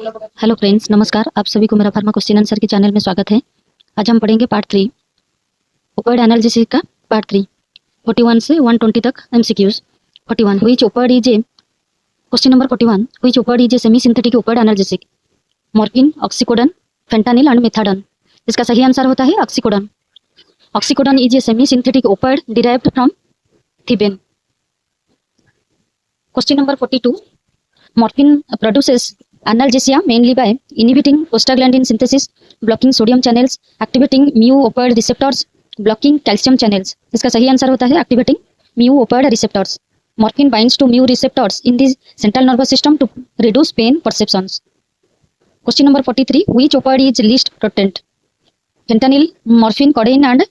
Hello friends, नमस्कार। आप सभी को मेरा फार्मा क्वेश्चन आंसर के चैनल में स्वागत है। आज हम पढ़ेंगे पार्ट 3 ओपियोइड एनालिसिस का पार्ट 3 41 से 120 तक MCQs. 41 which opioid is a question number 41 which opioid is a semi synthetic opioid analgesic morphine, oxycodone, fentanyl and methadone. इसका सही आंसर होता है oxycodone. Oxycodone is a semi synthetic opioid derived from thebaine. Question number 42 morphine produces analgesia mainly by inhibiting prostaglandin synthesis, blocking sodium channels, activating mu opioid receptors, blocking calcium channels. इसका सही answer होता है activating mu opioid receptors. Morphine binds to mu receptors in the central nervous system to reduce pain perceptions. Question number 43. Which opioid is least potent? Fentanyl, morphine, codeine and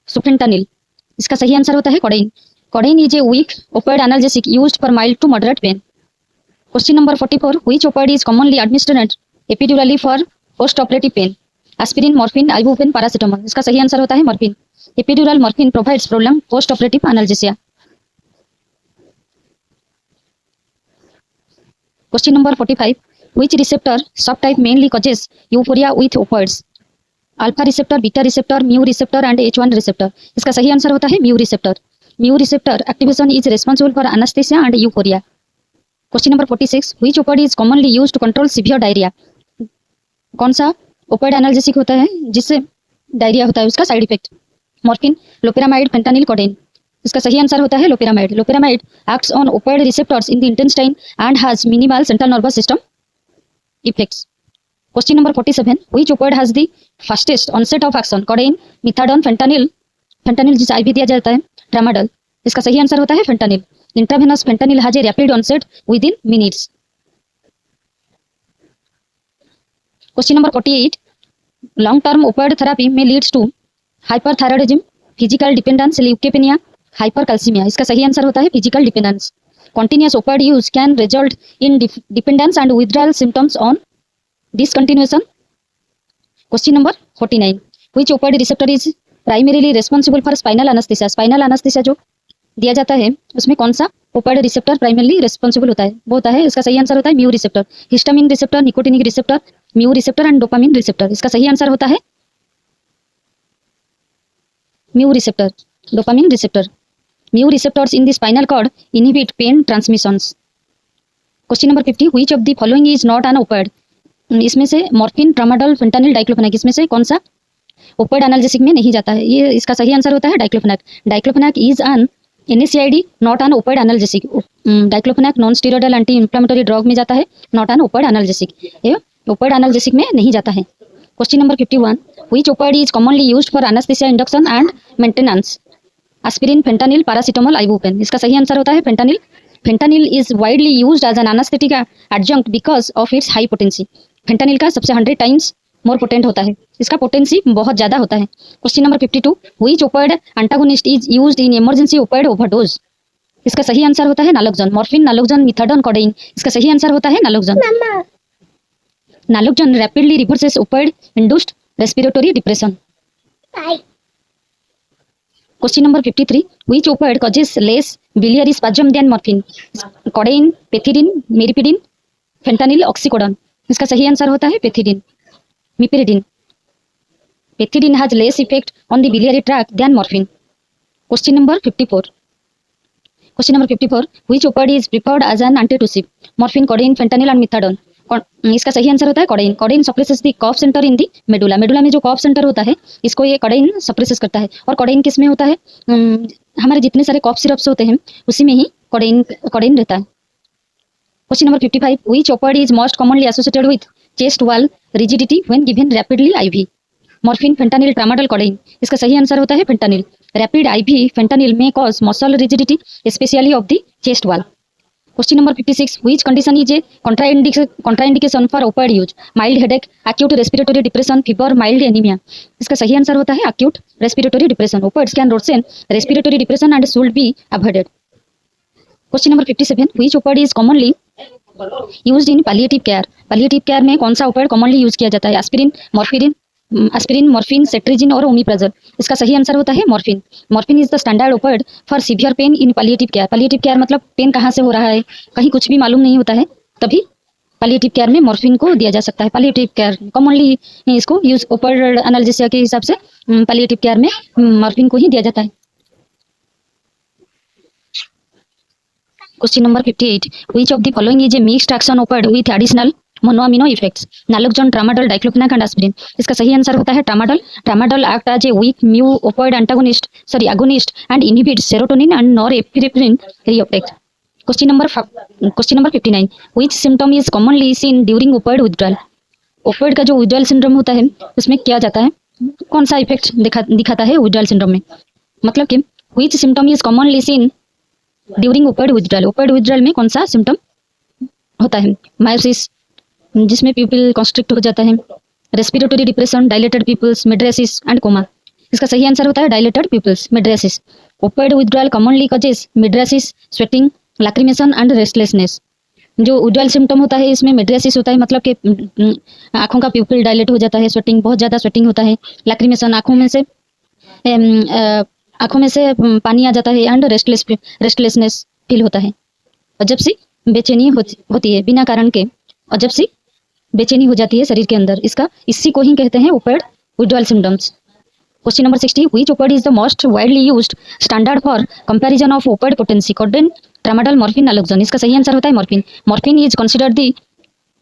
sufentanil. इसका सही answer होता है codeine. Codeine is a weak opioid analgesic used for mild to moderate pain. Question number 44. Which opioid is commonly administered epidurally for post-operative pain? Aspirin, morphine, ibuprofen, paracetamol. इसका सही answer होता है morphine. Epidural morphine provides prolonged post-operative analgesia. Question number 45. Which receptor subtype mainly causes euphoria with opioids? Alpha receptor, beta receptor, mu receptor and H1 receptor. इसका सही answer होता है mu receptor. Mu receptor activation is responsible for anesthesia and euphoria. Question number 46. Which opioid is commonly used to control severe diarrhoea? कौन सा opioid analgesic होता है जिससे diarrhoea होता है, उसका side effect? Morphine, loperamide, fentanyl, codeine. इसका सही आंसर होता है loperamide. Loperamide acts on opioid receptors in the intestine and has minimal central nervous system effects. Question number 47. Which opioid has the fastest onset of action? Codeine, methadone, fentanyl. Fentanyl जिसे IV दिया जाता है, tramadol. इसका सही answer होता है fentanyl. Intravenous fentanyl has a rapid onset within minutes. Question number 48. Long-term opioid therapy may leads to hyperthyroidism, physical dependence, leukopenia, hypercalcemia. इसका सही आंसर होता है physical dependence. Continuous opioid use can result in dependence and withdrawal symptoms on discontinuation. Question number 49. Which opioid receptor is primarily responsible for spinal anesthesia? Spinal anesthesia जो दिया जाता है उसमें कौन सा ओपियोइड रिसेप्टर प्राइमरली रिस्पांसिबल होता है? वो होता है, इसका सही आंसर होता है mu receptor. Histamine receptor, nicotinic receptor, mu receptor and dopamine receptor. इसका सही आंसर होता है mu receptor, dopamine receptor. Mu receptors in the spinal cord inhibit pain transmissions. Question number 50. Which of the following is not an opioid? इसमें से morphine, tramadol, fentanyl, diclofenac, इसमें से कौन सा ओपियोइड एनाल्जेसिक में नहीं जाता है? ये इसका सही आंसर होता है diclofenac. Diclofenac is an NSAID not an opioid analgesic. Diclofenac non steroidal anti inflammatory drug में जाता है, नॉट एन ओपियोइड एनाल्जेसिक. ये ओपियोइड एनाल्जेसिक में नहीं जाता है. Question number 51. Which opioid is commonly used for anaesthesia induction and maintenance? Aspirin, fentanyl, paracetamol, ibuprofen. इसका सही आंसर होता है fentanyl. Fentanyl is widely used as an anaesthetic adjunct because of its high potency. Fentanyl का सबसे 100 times more potent होता है, इसका potency बहुत ज्यादा होता है. Question number 52. Which opioid antagonist is used in emergency opioid overdose? इसका सही आंसर होता है naloxone. Morphine, naloxone, methadone, codeine. इसका सही आंसर होता है naloxone. Naloxone rapidly reverses opioid induced respiratory depression. Question number 53. Which opioid causes less biliary spasm than morphine? Codeine, pethidine, meperidine, fentanyl, oxycodone. इसका सही आंसर होता है pethidine, meperidine. Pethidine has less effect on the biliary tract than morphine. Question number 54. Question number 54. Which opioid is preferred as an antitussive? Morphine, codeine, fentanyl and methadone. इसका सही answer होता है codeine. Codeine suppresses the cough centre in the medulla. Medulla में जो cough centre होता है इसको ये कोडेइन सप्रेसेस करता है. और कोडेइन किस में होता है? हमारे जितने सारे कफ सिरप्स होते हैं उसी में ही कोडेइन रहता है. Question number 55. Which opioid is most commonly associated with chest wall rigidity when given rapidly IV? Morphine, fentanyl, tramadol, codeine. इसका सही आंसर होता है फेंटानिल. रैपिड IV फेंटानिल में cause muscle rigidity specially of the chest wall. Question number 56. Which condition is a contraindication for opioid use? Mild headache, acute respiratory depression, fever, mild anaemia. इसका सही answer होता है acute respiratory depression. Opioids can worsen respiratory depression and should be avoided. Question number 57. Which opioid is commonly used in palliative care? Palliative care में कौन सा opioid commonly use किया जाता है? एस्पिरिन, मॉर्फिन, सेट्रिजिन और omeprazole. इसका सही answer होता है morphine. Morphine is the standard opioid for severe pain in palliative care. Palliative care मतलब पेन कहाँ से हो रहा है, कहीं कुछ भी मालूम नहीं होता है, तभी पैलिएटिव केयर में मॉर्फिन को दिया जा सकता है। पैलिएटिव केयर कॉमनली इसको यूज ओपियोइड एनाल्जेसिया के हिसाब से पैलिएटिव केयर में मॉर्फिन को ही दिया जाता है। Question number 58, which of the following is a mixed action opioid with additional monoamine effects? Naloxone, tramadol, diclofenac and aspirin. इसका सही आंसर होता है tramadol. Tramadol act as a weak mu opioid agonist and inhibits serotonin and norepinephrine reuptake. Question number 59, which symptom is commonly seen during opioid withdrawal? Opioid का जो withdrawal syndrome होता है उसमें क्या जाता है, कौन सा इफेक्ट दिखाता है विथड्रॉल सिंड्रोम में? मतलब कि which symptom is commonly seen during opioid withdrawal? Opioid withdrawal में कौन सा सिम्टम होता है? मायोसिस, जिसमें पीपल कॉन्स्ट्रिक्ट हो जाता है, respiratory depression, dilated pupils, mydriasis and coma. इसका सही आंसर होता है dilated pupils, mydriasis. Opioid withdrawal commonly causes mydriasis, sweating, lacrimation and restlessness. जो विथड्रॉल सिम्टम होता है इसमें मिड्रेसिस होता है, मतलब कि आंखों का प्यूपिल डायलेट हो जाता है, स्वेटिंग, बहुत ज़्यादा स्वेटिंग होता है, लैक्रिमेशन, आंखों में से पानी आ जाता है, एंड रेस्टलेसनेस फील होता है। अजब सी बेचैनी होती है बिना कारण के, अजब सी बेचैनी हो जाती है शरीर के अंदर। इसी को ही कहते हैं opioid withdrawal symptoms. Question number 60, which opioid is the most widely used standard for comparison of opioid potency? Codeine, tramadol, morphine, naloxone. इसका सही आंसर होता है morphine. Morphine is considered the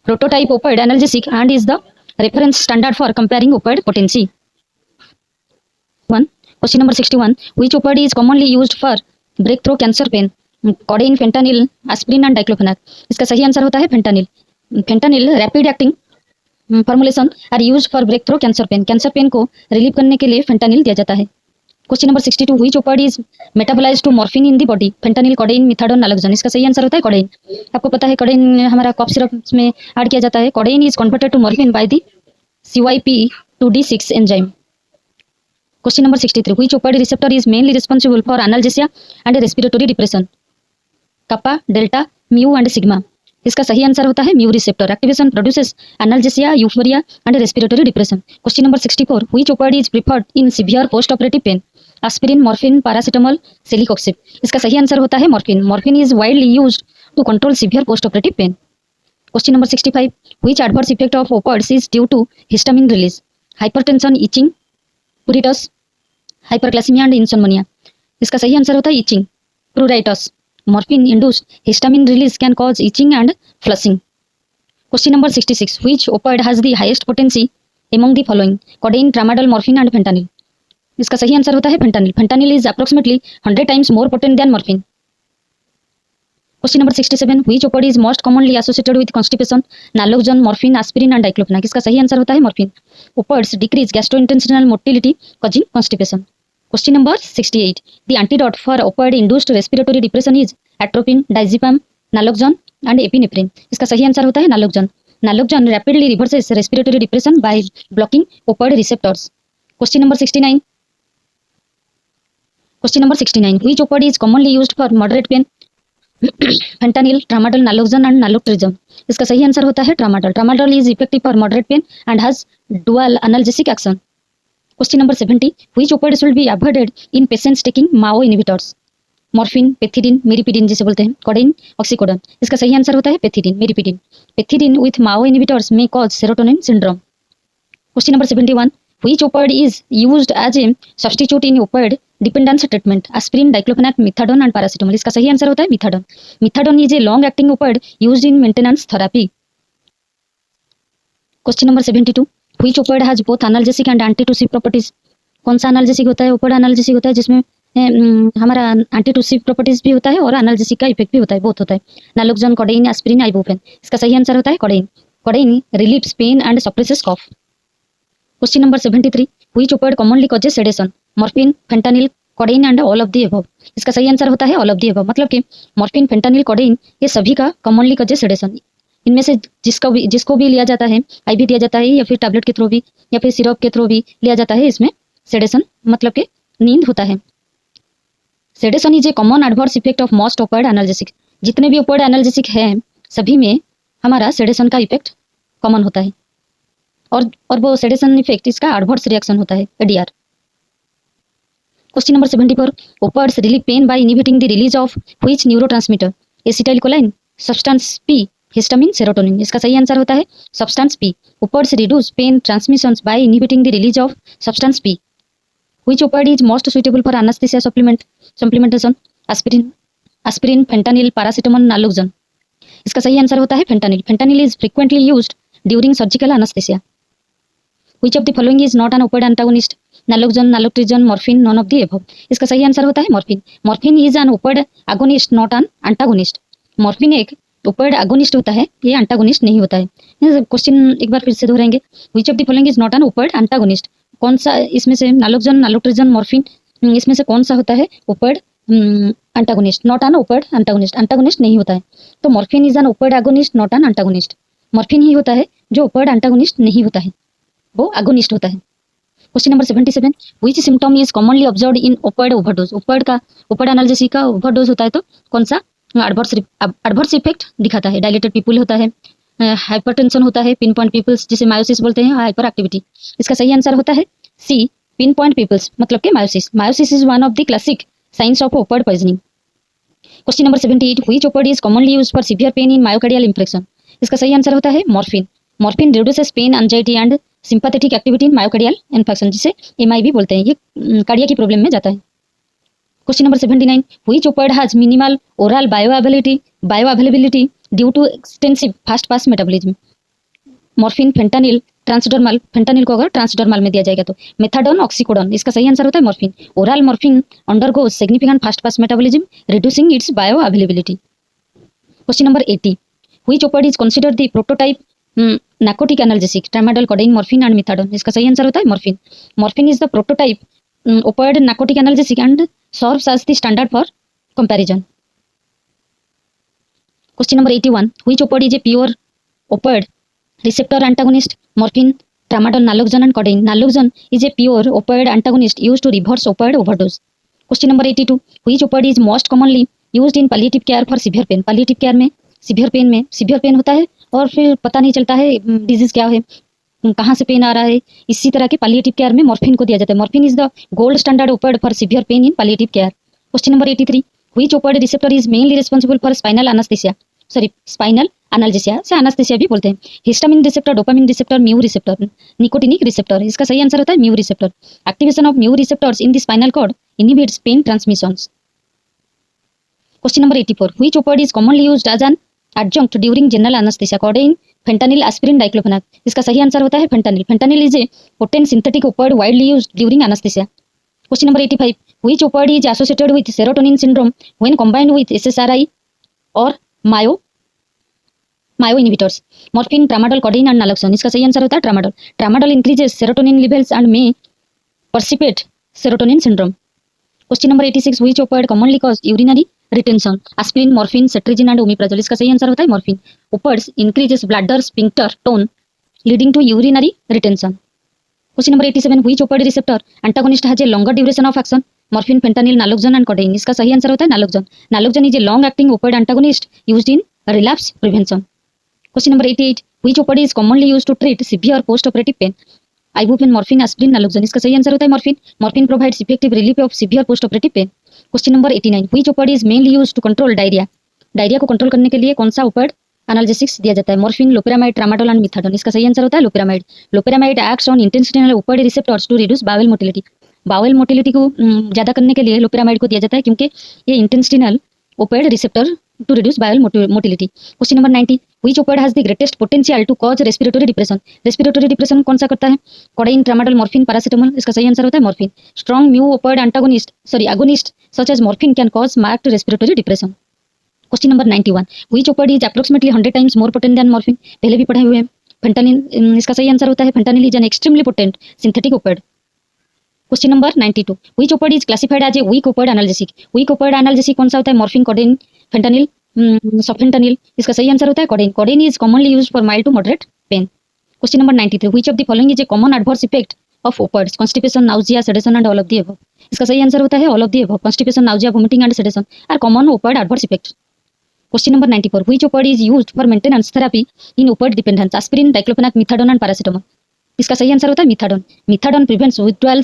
prototype opioid analgesic and is the reference standard for comparing opioid potency. Question number 61, which opioid is commonly used for breakthrough cancer pain? Codeine, fentanyl, aspirin and diclofenac. इसका सही answer होता है fentanyl. Fentanyl rapid acting formulations are used for breakthrough cancer pain. Cancer pain को relieve करने के लिए fentanyl दिया जाता है। Question number 62, which opioid is metabolised to morphine in the body? Fentanyl, codeine, methadone, naloxone. इसका सही answer होता है कोडेइन। आपको पता है कोडेइन हमारा कॉफ सिरप में ऐड किया जाता है। Codeine is converted to morphine by the CYP2D6 enzyme. Question number 63, which opioid receptor is mainly responsible for analgesia and respiratory depression? Kappa, delta, mu and sigma. इसका सही answer होता है mu receptor. Activation produces analgesia, euphoria and respiratory depression. Question number 64, which opioid is preferred in severe post operative pain? Aspirin, morphine, paracetamol, celecoxib. इसका सही answer होता है morphine. Morphine is widely used to control severe post operative pain. Question number 65, which adverse effect of opioids is due to histamine release? Hypertension, itching, pruritus, hyperglycaemia and insomnia. इसका सही answer होता है itching, pruritus. Morphine induced histamine release can cause itching and flushing. Question number 66, which opioid has the highest potency among the following? Codeine, tramadol, morphine and fentanyl. इसका सही answer होता है fentanyl. Fentanyl is approximately 100 times more potent than morphine. Question number 67, which opioid is most commonly associated with constipation? Naloxone, morphine, aspirin and diclofenac. इसका सही answer होता है morphine. Opioids decrease gastrointestinal motility causing constipation. Question number 68, the antidote for opioid induced respiratory depression is atropine, diazepam, naloxone and epinephrine. इसका सही answer होता है naloxone. Naloxone rapidly reverses respiratory depression by blocking opioid receptors. Question number 69, which opioid is commonly used for moderate pain? Fentanyl, tramadol, naloxone and naltrexone. इसका सही answer होता है tramadol. Tramadol is effective for moderate pain and has dual analgesic action. Question number 70, which opioid should be avoided in patients taking MAO inhibitors? Morphine, pethidine, meperidine जिसे बोलते हैं, codeine, oxycodone. इसका सही answer होता है pethidine, meperidine. Pethidine with MAO inhibitors may cause serotonin syndrome. Question number 71, which opioid is used as a substitute in opioid dependence treatment? Aspirin, diclofenac, methadone and paracetamol. इसका सही answer होता है methadone. Methadone is a long acting opioid used in maintenance therapy. Question number 72, which opioid has both analgesic and antitussive properties? कौन सा analgesic होता है? Opioid analgesic होता है जिसमें हमारा एंटीटूसिव प्रॉपर्टीज भी होता है और एनाल्जेसिक का इफेक्ट भी होता है, बहुत होता है। Naloxone, codeine, aspirin, ibuprofen. इसका सही आंसर होता है codeine. Codeine relieves pain and suppresses cough. Question number 73, which opioid commonly causes sedation? Morphine, fentanyl, codeine and all of the above. इसका सही आंसर होता है ऑल ऑफ द अबव। मतलब कि मॉर्फिन, फेंटानिल, कोडेइन ये सभी का कॉमनली कॉजेस सेडेशन। इनमें से जिसको भी लिया जाता है, आईवी दिया जाता है या फिर टैबलेट के थ्रू भी या फिर सिरप के थ्रू भी लिया जाता है, इसमें सेडेशन मतलब कि नींद होता है। Sedation is a common adverse effect of most opioid analgesic. जितने भी ओपियोइड एनाल्जेसिक हैं सभी में हमारा सेडेशन का इफेक्ट कॉमन होता है और वो सेडेशन इफेक्ट इसका एडवर्स रिएक्शन होता है, ADR। Question number 74, opioids relieve pain by inhibiting the release of which neurotransmitter? Acetylcholine, substance P, histamine, serotonin. इसका सही आंसर होता है substance P. Opioids reduce pain transmissions by inhibiting the release of substance P. Which opioid is most suitable for anesthesia supplementation? Aspirin, fentanyl, paracetamol, naloxone। इसका सही answer होता है fentanyl. Fentanyl is frequently used during surgical anaesthesia. Which of the following is not an opioid antagonist? Naloxone, naltrexone, morphine, none of the above। इसका सही answer होता है morphine. Morphine is N opioid agonist, not an antagonist। Morphine एक opioid agonist होता है, ये antagonist नहीं होता है। क्वेश्चन एक बार फिर से दोहराएंगे। Which of the following is not an opioid antagonist? कौन सा इसमें से नालोक्सोन, नालोट्रिजोन, मॉर्फिन इसमें से कौन सा होता है opioid antagonist? Not an opioid antagonist. Antagonist नहीं होता है, तो morphine is an opioid agonist, not an antagonist. Morphine ही होता है जो ओपियोइड एंटागोनिस्ट नहीं होता है, वो एगोनिस्ट होता है। Question number 77, which symptom is commonly observed in opioid overdose? Opioid analgesic का ओवरडोज होता है तो कौन सा एडवर्स इफेक्ट दिखाता है? डायलेटेड पिपुल होता है, हाइपरटेंशन होता है, पिन पॉइंट पिपल्स जिसे मायोसिस बोलते हैं, हाइपर एक्टिविटी। इसका सही आंसर होता है सी, पिन पॉइंट पिपल्स मतलब के miosis. Miosis is one of the classic signs of opioid poisoning. Question number 78, which opioid is commonly used for severe pain in myocardial infarction? इसका सही आंसर होता है morphine. Morphine reduces pain, anxiety and sympathetic activity in myocardial infarction, जिसे एमआईबी बोलते हैं। ये cardia की प्रॉब्लम में जाता है। Question number 79, which opioid has minimal oral bioavailability due to extensive first pass metabolism? Morphine, fentanyl, transdermal. Fentanyl को अगर ट्रांसडर्मल में दिया जाएगा तो मेथाडोन, ऑक्सीकोडोन। इसका सही आंसर होता है morphine. Oral morphine undergoes significant fast pass metabolism reducing it's bioavailability. Question number 80, which opioid is considered the prototype narcotic analgesic? Tramadol, codeine, morphine and methadone. इसका सही आंसर होता है morphine. Morphine is the prototype opioid narcotic analgesic and serves as the standard for comparison. Question number 81, which opioid is a pure opioid receptor antagonist? Morphine, tramadol, naloxone and codeine. Naloxone is a pure opioid antagonist used to reverse opioid overdose. Question number 82, which opioid is most commonly used in palliative care for severe pain? palliative care में severe pain होता है और फिर पता नहीं चलता है disease क्या है, कहाँ से पेन आ रहा है, इसी तरह के palliative केयर में मॉर्फिन को दिया जाता है। Morphine is the gold standard opioid for severe pain in palliative care. Question number 83, which opioid receptor is mainly responsible for spinal analgesia से एनास्थेसिया भी बोलते हैं? Histamine receptor, dopamine receptor, mu receptor, nicotinic receptor. इसका सही answer होता है mu receptor. Activation of mu receptors in the spinal cord inhibits pain transmissions. Question number 84, which opioid is commonly used as an adjunct during general anaesthesia? Codeine, fentanyl, aspirin, diclofenac. इसका सही answer होता है fentanyl. Fentanyl is a potent synthetic opioid widely used during anaesthesia. Question number 85, which opioid is associated with serotonin syndrome when combined with SSRI और MAO inhibitors? Morphine, tramadol, codeine and naloxone. इसका सही answer होता है tramadol. Tramadol increases serotonin levels and may precipitate serotonin syndrome. Question number 86, which opioid commonly cause urinary retention? Aspirin, morphine, cetirizine and omeprazole. इसका सही answer होता है morphine. Opioids increases bladder sphincter tone leading to urinary retention. Question number 87, which opioid receptor antagonist has a longer duration of action? Morphine, fentanyl, naloxone and codeine. इसका सही answer होता है naloxone. Naloxone is a long acting opioid antagonist used in relapse prevention. Question number 88, which opioid is commonly used to treat severe post operative pain? Ibuprofen, morphine, aspirin, naloxone. इसका सही answer होता है morphine. Morphine provides effective relief of severe post operative pain. Question number 89, which opioid is mainly used to control diarrhoea? Diarrhoea को control करने के लिए कौन सा ओपियोइड एनाल्जेसिक्स दिया जाता है? Morphine, loperamide, tramadol and methadone. इसका सही आंसर होता है loperamide. Loperamide acts on intestinal opioid receptors to reduce bowel motility. Bowel motility को ज्यादा करने के लिए लोपेरामाइड को दिया जाता है क्योंकि ये intestinal opioid receptor to reduce bowel motility. Question number 90, which opioid has the greatest potential to cause respiratory depression? Respiratory depression कौन सा करता है? Codeine, tramadol, morphine, paracetamol. इसका सही आंसर होता है morphine. Strong mu opioid agonist such as morphine can cause marked respiratory depression. Question number 91, which opioid is approximately 100 times more potent than morphine? पहले भी पढ़े हुए हैं। फेंटानिल, इसका सही आंसर होता है fentanyl is an extremely potent synthetic opioid. Question number 92, which opioid is classified as a weak opioid analgesic? Weak opioid analgesic कौन सा होता है? Morphine, codeine, fentanyl, sufentanil. इसका सही आंसर होता है codeine. Codeine is commonly used for mild to moderate pain. Question number 93, which of the following is a common adverse effect of opioids? Constipation, nausea, sedation and all of the above. इसका सही answer होता है all of the above. Constipation, nausea, vomiting and sedation are common opioid adverse effects. Question number 94, which opioid is used for maintenance therapy in opioid dependence? Aspirin, diclofenac, methadone and paracetamol. इसका सही answer होता है methadone. Methadone prevents withdrawal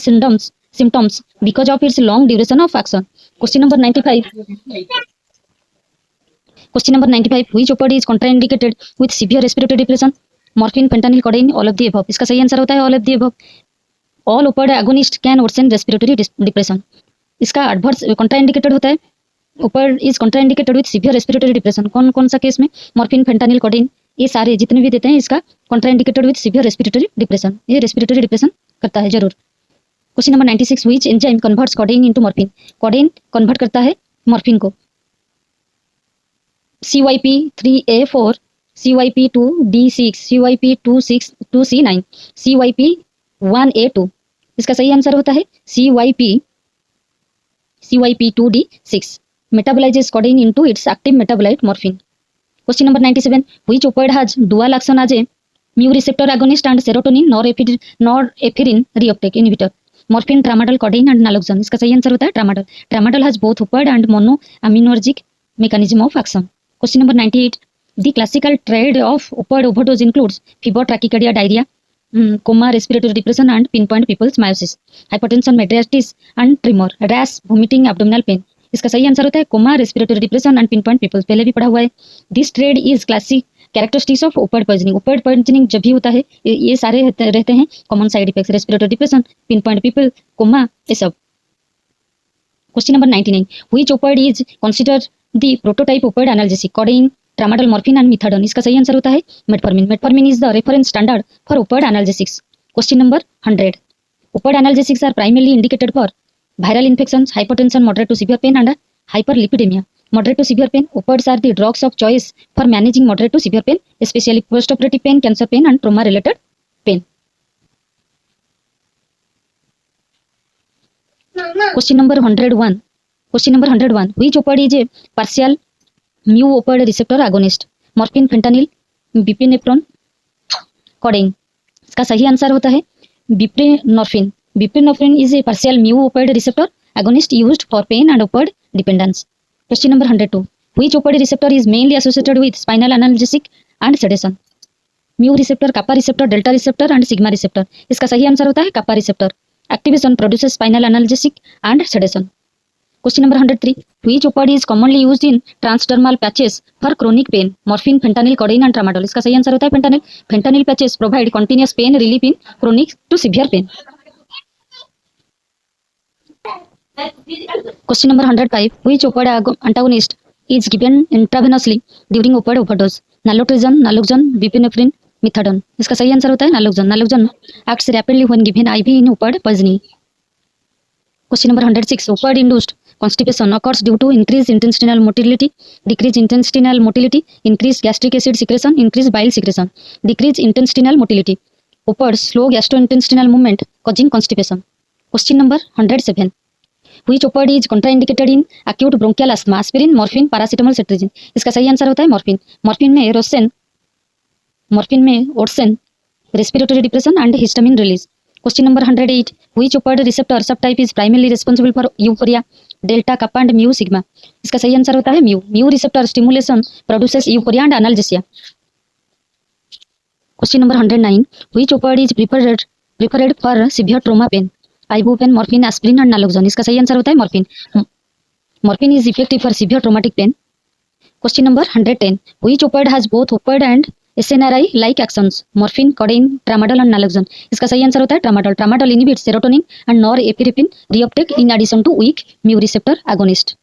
symptoms because of its long duration of action. Question number 95. Question number 95 which opioid is contraindicated with severe respiratory depression? Morphine, fentanyl, codeine, all of the above. इसका सही answer होता है all of the above. All opioid agonist can worsen respiratory depression. इसका adverse contraindicated होता है opioid is contraindicated with severe respiratory depression. कौन कौन सा केस में? मॉर्फिन, फेंटानिल, कोडेइन, ये सारे जितने भी देते हैं इसका contraindicated with severe respiratory depression. ये रेस्पिरेटरी डिप्रेशन करता है जरूर। Question number 96 which enzyme converts codeine into morphine? Codeine convert करता है मॉर्फिन को। CYP3A4, CYP2D6, CYP2C9, CYP1A2। इसका सही आंसर होता है CYP2D6 metabolises codeine into its active metabolite morphine. Question number 97 which opioid has dual action as a mu receptor agonist and serotonin norepinephrine reuptake inhibitor? Morphine, tramadol, codeine and naloxone. इसका सही answer होता है tramadol. Tramadol has both opioid and monoaminergic mechanism of action. Question number 98 the classical trade of opioid overdose includes fever, tachycardia, diarrhea, coma, respiratory depression and pinpoint people's meiosis, hypertension, metritis and tremor, rash, vomiting, abdominal pain. इसका सही answer होता है coma, respiratory depression and pinpoint pupils. पहले भी पढ़ा हुआ है। This triad is classic characteristics of opioid poisoning. Opioid poisoning जब भी होता है ये सारे रहते हैं common side effects, respiratory depression, pinpoint pupil, coma, ये सब। Question number 99 which opioid is considered the prototype opioid analgesic? Codeine, tramadol, morphine and methadone. इसका सही आंसर होता है metformin. Metformin is the reference standard for opioid analgesics. Question number 100 opioid analgesics are primarily indicated for viral infections, hypertension, moderate to severe pain and hyperlipidemia. Moderate to severe pain, opioids are the drugs of choice for managing moderate to severe pain, especially post-operative pain, cancer pain and trauma-related pain. Question number 101. Question number 101. Which opioid is a partial mu opioid receptor agonist? Morphine, fentanyl, buprenorphine, codeine. इसका सही answer होता है buprenorphine. Buprenorphine is a partial mu opioid receptor agonist used for pain and opioid dependence. Question number 102. Which opioid receptor is mainly associated with spinal analgesic and sedation? Mu receptor, kappa receptor, delta receptor and sigma receptor. इसका सही answer होता है kappa receptor. Activation produces spinal analgesic and sedation. Question number 103. Which opioid is commonly used in transdermal patches for chronic pain? Morphine, fentanyl, codeine and tramadol. इसका सही answer होता है fentanyl. Fentanyl patches provide continuous pain relief in chronic to severe pain. Question number 105. Which opioid antagonist is given intravenously during opioid overdose? Naloxone, naloxone, buprenorphine, methadone. इसका सही answer होता है naloxone. Naloxone acts rapidly when given IV in opioid poisoning. Question number 106. Opioid induced constipation occurs due to increased intestinal motility, decreased intestinal motility, increased gastric acid secretion, increased bile secretion. Decreased intestinal motility. Opioids slow gastrointestinal movement causing constipation. Question number 107. Which opioid is contraindicated in acute bronchial asthma? Aspirin, morphine, paracetamol, cetirizine. इसका सही answer होता है morphine. morphine में ओर्सेन respiratory depression and histamine release. Question number 108. Which opioid receptor subtype is primarily responsible for euphoria? Delta, kappa and mu, sigma. इसका सही answer होता है mu. Mu receptor stimulation produces euphoria and analgesia. Question number 109. Which opioid is preferred for severe trauma pain? Ibuprofen, morphine, aspirin and naloxone. इसका सही answer होता है morphine. Morphine is effective for severe traumatic pain. Question number 110. Which opioid has both opioid and SNRI like actions? Morphine, codeine, tramadol and naloxone. इसका सही answer होता है tramadol. Tramadol inhibits serotonin and norepinephrine reuptake in addition to weak mu receptor agonist.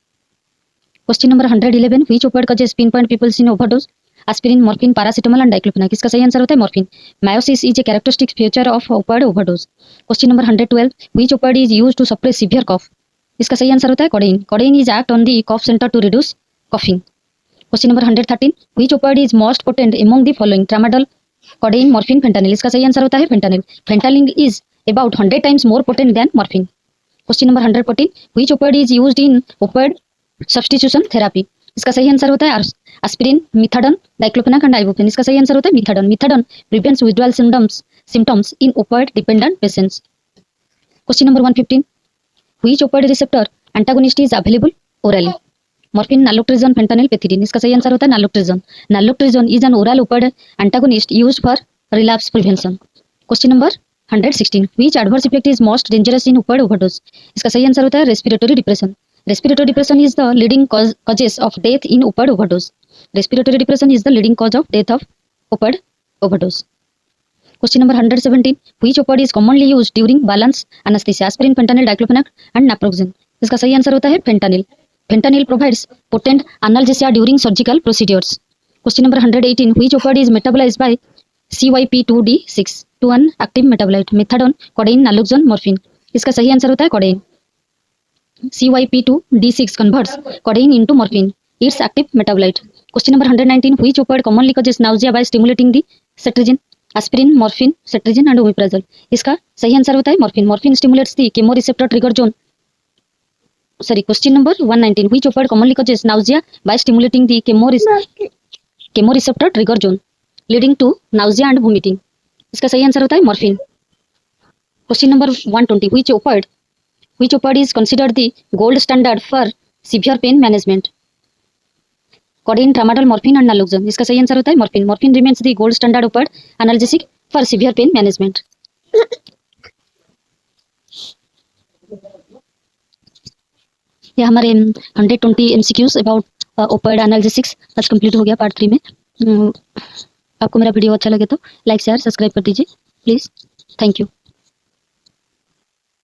Question number 111. Which opioid causes pinpoint pupils in overdose? Aspirin, morphine, paracetamol and diclofenac. इसका सही answer होता है morphine. Meiosis is a characteristic feature of opioid overdose. Question number 112. Which opioid is used to suppress severe cough? इसका सही answer होता है codeine. Codeine is act on the cough center to reduce coughing. Question number 113. Which opioid is most potent among the following? Tramadol, codeine, morphine, fentanyl. इसका सही answer होता है fentanyl. Fentanyl is about 100 times more potent than morphine. Question number 114. Which opioid is used in opioid substitution therapy? इसका सही answer होता है aspirin, methadone, diclofenac and ibuprofen. इसका सही आंसर होता है methadone. Methadone prevents withdrawal symptoms in opioid dependent patients. Question number 115. Which opioid receptor antagonist is available orally? Morphine, naloxone, fentanyl, pethidine. इसका सही आंसर होता है naloxone. Naloxone is an oral opioid antagonist used for relapse prevention. Question number 116. Which adverse effect is most dangerous in opioid overdose? इसका सही answer होता है respiratory depression. Respiratory depression is the leading causes of death in opioid overdose. Respiratory depression is the leading cause of death of opioid overdose. Question number 117. Which opioid is commonly used during balance anesthesia? Aspirin, fentanyl, diclofenac and naproxen. इसका सही answer होता है fentanyl. Fentanyl provides potent analgesia during surgical procedures. Question number 118. Which opioid is metabolized by CYP2D6 to an active metabolite? Methadone, codeine, naloxone, morphine. इसका सही answer होता है codeine. CYP2D6 converts codeine into morphine, its active metabolite. Question number 119. Which opioid commonly causes nausea by stimulating the cetrizine? Aspirin, morphine, cetrizine and omeprazole. इसका सही answer होता है morphine. Morphine stimulates the chemoreceptor trigger zone. Question number 119. Which opioid commonly causes nausea by stimulating the chemoreceptor trigger zone, leading to nausea and vomiting? इसका सही answer होता है morphine. Question number 120. Which opioid is considered the gold standard for severe pain management? Codeine, tramadol, morphine and naloxone. इसका सही answer होता है morphine. Morphine remains the gold standard opioid analgesic for severe pain management. ये हमारे 120 MCQs about opioid analgesics आज complete हो गया part 3 में. आपको मेरा वीडियो अच्छा लगे तो लाइक शेयर सब्सक्राइब कर दीजिए प्लीज. Thank you.